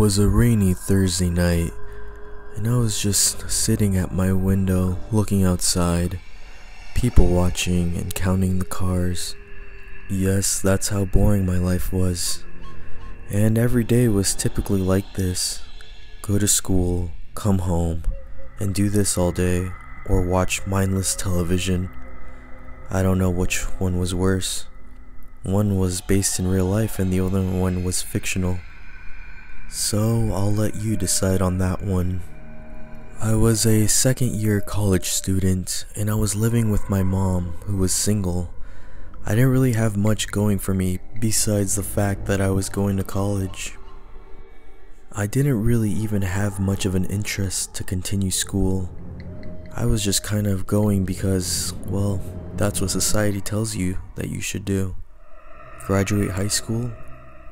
was a rainy Thursday night, and I was just sitting at my window looking outside, people watching and counting the cars. Yes, that's how boring my life was. And every day was typically like this. Go to school, come home, and do this all day, or watch mindless television. I don't know which one was worse. One was based in real life and the other one was fictional. So I'll let you decide on that one. I was a second-year college student, and I was living with my mom, who was single. I didn't really have much going for me besides the fact that I was going to college. I didn't really even have much of an interest to continue school. I was just kind of going because, well, that's what society tells you that you should do. Graduate high school,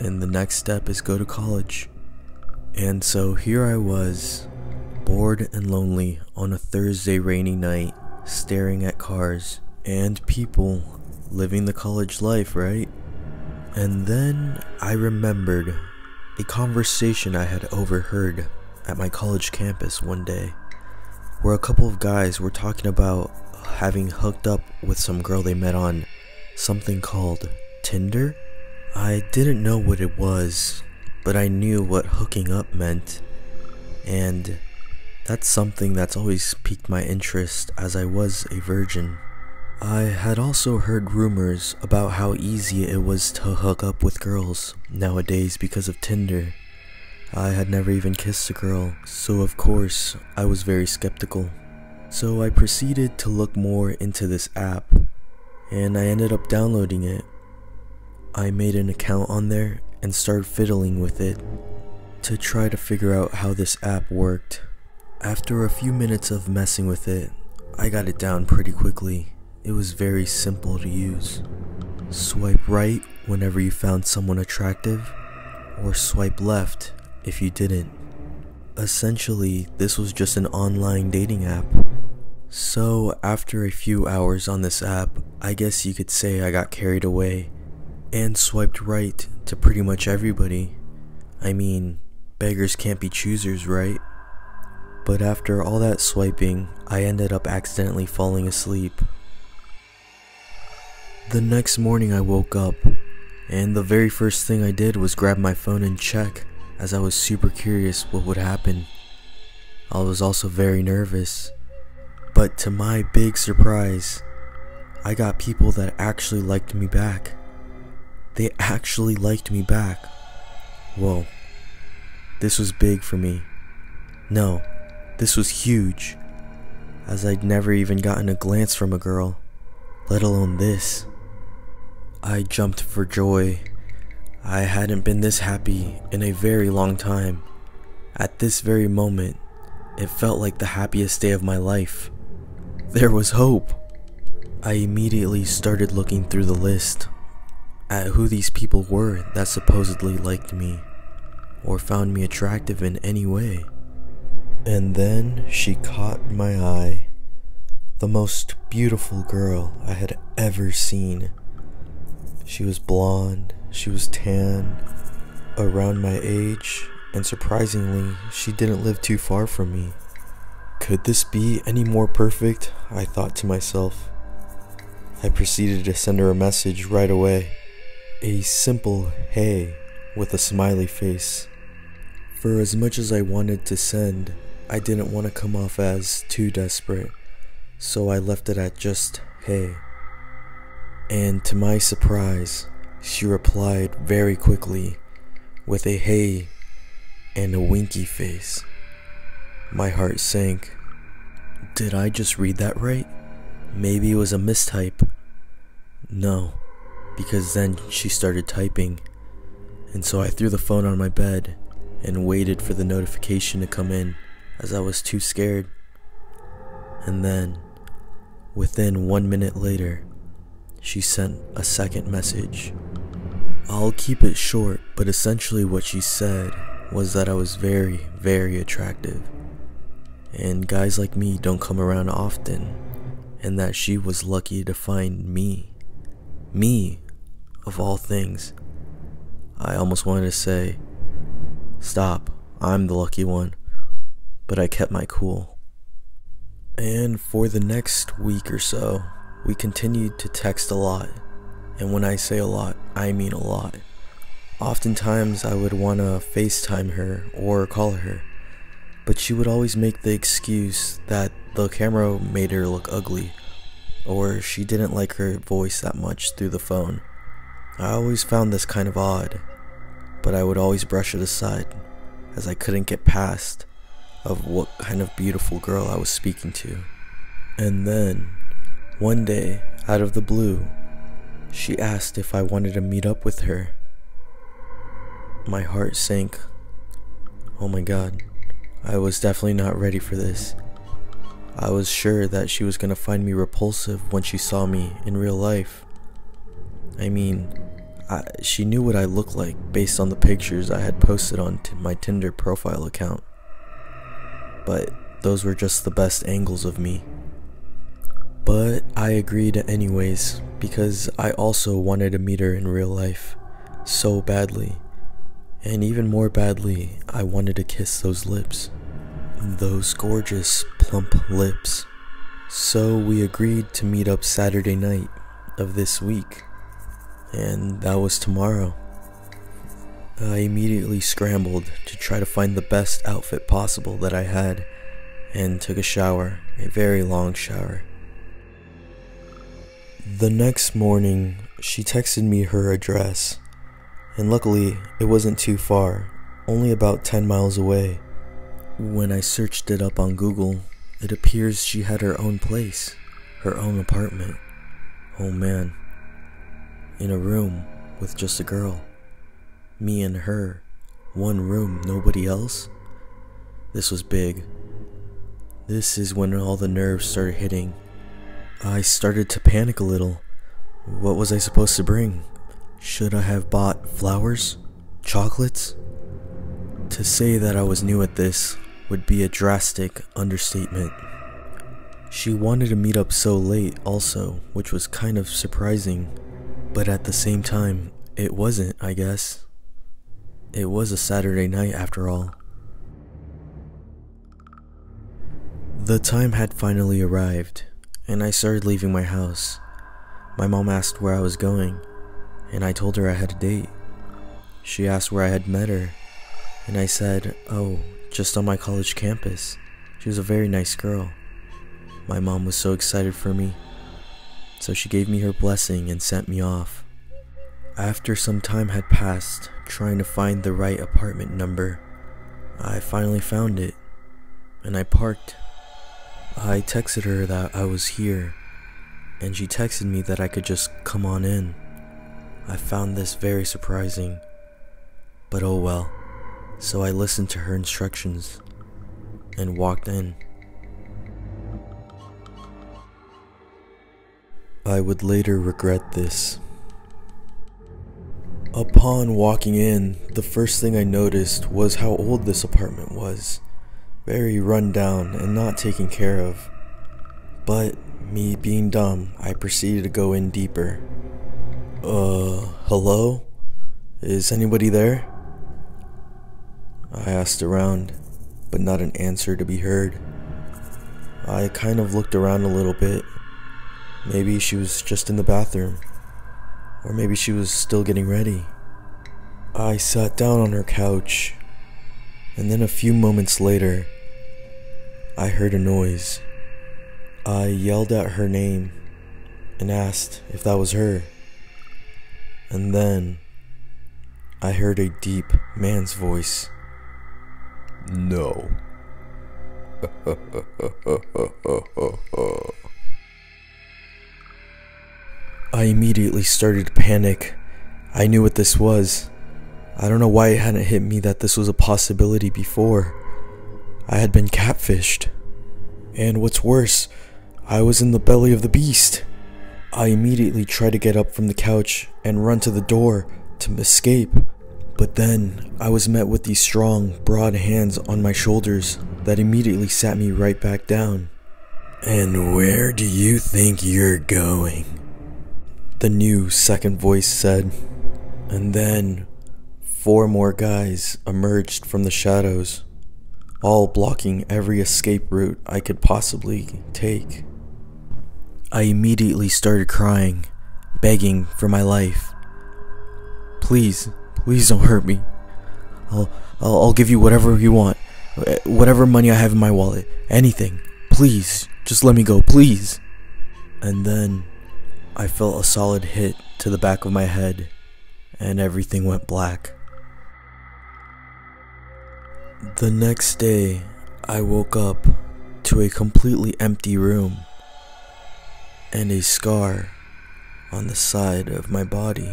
and the next step is go to college. And so here I was, bored and lonely on a Thursday rainy night, staring at cars and people living the college life, right? And then I remembered a conversation I had overheard at my college campus one day, where a couple of guys were talking about having hooked up with some girl they met on something called Tinder. I didn't know what it was, but I knew what hooking up meant, and that's something that's always piqued my interest as I was a virgin. I had also heard rumors about how easy it was to hook up with girls nowadays because of Tinder. I had never even kissed a girl, so of course I was very skeptical. So I proceeded to look more into this app, and I ended up downloading it. I made an account on there and started fiddling with it to try to figure out how this app worked. After a few minutes of messing with it, I got it down pretty quickly. It was very simple to use. Swipe right whenever you found someone attractive, or swipe left if you didn't. Essentially, this was just an online dating app. So after a few hours on this app, I guess you could say I got carried away and swiped right to pretty much everybody. I mean, beggars can't be choosers, right? But after all that swiping, I ended up accidentally falling asleep. The next morning I woke up, and the very first thing I did was grab my phone and check, as I was super curious what would happen. I was also very nervous, but to my big surprise, I got people that actually liked me back. They actually liked me back. Whoa, this was big for me. No, this was huge, as I'd never even gotten a glance from a girl, let alone this. I jumped for joy. I hadn't been this happy in a very long time. At this very moment, it felt like the happiest day of my life. There was hope. I immediately started looking through the list at who these people were that supposedly liked me or found me attractive in any way. And then she caught my eye. The most beautiful girl I had ever seen. She was blonde, she was tan, around my age, and surprisingly, she didn't live too far from me. Could this be any more perfect? I thought to myself. I proceeded to send her a message right away. A simple hey with a smiley face. For as much as I wanted to send, I didn't want to come off as too desperate, so I left it at just hey. And to my surprise, she replied very quickly with a hey and a winky face. My heart sank. Did I just read that right? Maybe it was a mistype. No, because then she started typing, and so I threw the phone on my bed and waited for the notification to come in, as I was too scared. And then, within 1 minute later, she sent a second message. I'll keep it short, but essentially what she said was that I was very, very attractive, and guys like me don't come around often, and that she was lucky to find me. Me, of all things. I almost wanted to say, stop, I'm the lucky one, but I kept my cool. And for the next week or so, we continued to text a lot. And when I say a lot, I mean a lot. Oftentimes I would want to FaceTime her or call her, but she would always make the excuse that the camera made her look ugly, or she didn't like her voice that much through the phone. I always found this kind of odd, but I would always brush it aside, as I couldn't get past of what kind of beautiful girl I was speaking to. And then, one day, out of the blue, she asked if I wanted to meet up with her. My heart sank. Oh my god, I was definitely not ready for this. I was sure that she was gonna find me repulsive when she saw me in real life. I mean, she knew what I looked like based on the pictures I had posted on my Tinder profile account. But those were just the best angles of me. But I agreed anyways, because I also wanted to meet her in real life, so badly. And even more badly, I wanted to kiss those lips. Those gorgeous, plump lips. So we agreed to meet up Saturday night of this week. And that was tomorrow. I immediately scrambled to try to find the best outfit possible that I had, and took a shower, a very long shower. The next morning, she texted me her address, and luckily it wasn't too far, only about 10 miles away. When I searched it up on Google, it appears she had her own place, her own apartment. Oh man. In a room with just a girl. Me and her. One room, nobody else? This was big. This is when all the nerves started hitting. I started to panic a little. What was I supposed to bring? Should I have bought flowers? Chocolates? To say that I was new at this would be a drastic understatement. She wanted to meet up so late also, which was kind of surprising. But at the same time, it wasn't, I guess. It was a Saturday night after all. The time had finally arrived, and I started leaving my house. My mom asked where I was going, and I told her I had a date. She asked where I had met her, and I said, oh, just on my college campus. She was a very nice girl. My mom was so excited for me. So she gave me her blessing and sent me off. After some time had passed trying to find the right apartment number, I finally found it, and I parked. I texted her that I was here, and she texted me that I could just come on in. I found this very surprising, but oh well. So I listened to her instructions and walked in. I would later regret this. Upon walking in, the first thing I noticed was how old this apartment was. Very run down and not taken care of. But, me being dumb, I proceeded to go in deeper. Hello? Is anybody there? I asked around, but not an answer to be heard. I kind of looked around a little bit. Maybe she was just in the bathroom, or maybe she was still getting ready. I sat down on her couch, and then a few moments later, I heard a noise. I yelled at her name and asked if that was her. And then I heard a deep man's voice. No. I immediately started to panic. I knew what this was. I don't know why it hadn't hit me that this was a possibility before. I had been catfished. And what's worse, I was in the belly of the beast. I immediately tried to get up from the couch and run to the door to escape. But then I was met with these strong, broad hands on my shoulders that immediately sat me right back down. And where do you think you're going? The new second voice said. And then, 4 more guys emerged from the shadows, all blocking every escape route I could possibly take. I immediately started crying, begging for my life. Please don't hurt me. I'll give you whatever you want, whatever money I have in my wallet, anything. Please, just let me go, please. And then I felt a solid hit to the back of my head, and everything went black. The next day, I woke up to a completely empty room and a scar on the side of my body.